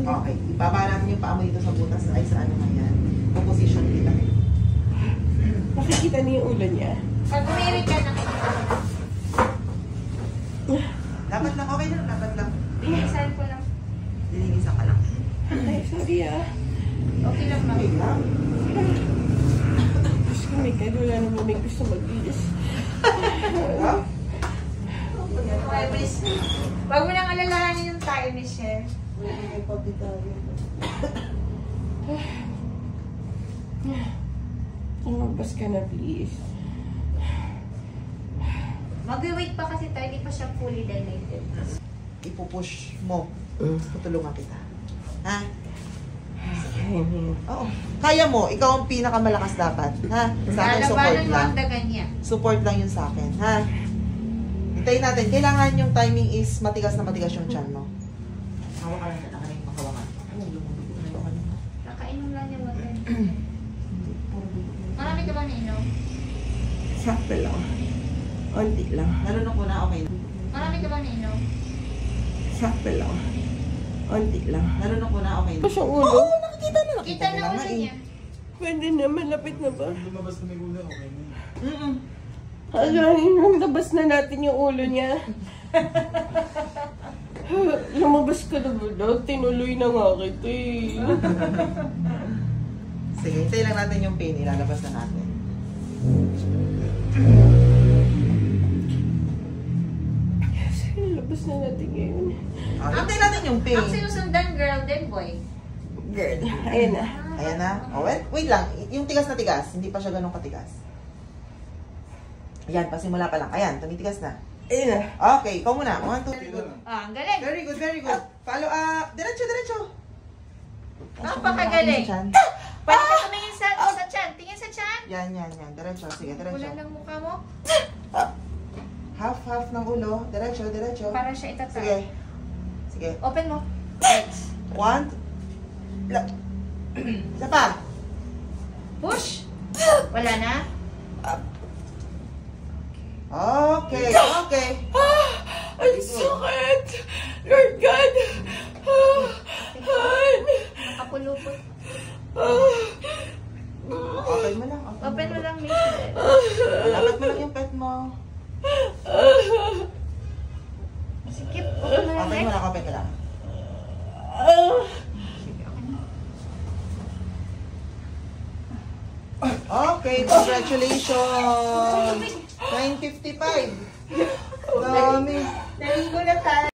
Okay. Ibaba natin yung paa mo dito sa butas. Ay, sa ano nga yan. Position kita. Nakikita niyo yung ulo niya. Pag umirit ka, nakikita. Dapat lang. Okay lang. Dapat lang. Linisan ko lang. Lilinisan ka lang. Ay, sorry ah. Okay lang, ma'am. Okay lang. Diyos ko, may wala naman may gusto mag-ilis. Okay, miss. Huwag mo nang alalahanin yung tayo, Michelle. Lumabas ka na, please. Mag-wait pa kasi tayo, di pa siya fully dilated. Ipupush mo. Tutulungan kita. Ha? Oo. Kaya mo. Ikaw ang pinakamalakas dapat. Ha? Sa akin, support Lalabanan mo lang. ang daga niya. Support lang yun sa akin. Ha? Hintayin natin. Kailangan yung timing is matigas na matigas yung chan mo. Hawa ka lang na. Nakaling makawakan. Nakainom lang niya water. Marami ka ba nainom? Sakto lang. Onti lang. Nalunok mo na. Okay na. Marami ka ba nainom? Sakto lang. Onti lang. Nalunok mo na. Okay na. Ano siyang ulo? Oo, nakikita na. Kita na nga ulo eh. niya. Pwede na, malapit na ba? Lumabas na may ulo, okay na yun. Alahin, labas na natin yung ulo niya. Lumabas ka na ba daw? Tinuloy na nga kita eh. Sige, hintayin lang natin yung pain. Ilalabas na natin. Sige, labas na natin ngayon. Hintayin natin yung pain. Ang sinusundan, girl, then boy. Girl, ayan na. Ayan na. Oh, wait lang. Yung tigas na tigas. Hindi pa siya ganun katigas. Ayan, pasimula pa lang. Ayan, tumitigas na. Ayan na. Okay, ikaw muna. 1, 2, 3, good. Ah, ang galing. Very good, very good. Follow up. Diretso, diretso. Napakagaling. Chan. Pwede ka tumingin sa chan. Tingin sa chan. Yan, yan, yan. Diretso. Sige, diretso. Wala lang mukha mo. Half, half ng ulo. Diretso, diretso. Para siya itatay. Sige. Sige. Open mo. 1. Isa pa. Push. Wala na. Okay, okay. Ang sakit! Lord God! Nakapulupot. Open mo lang. Open mo lang, Michelle. Dapat mo lang yung pet mo. Sikip. Open mo lang, Open mo lang, open ka lang. Okay, congratulations! 955. Dami. Naligo na tayo.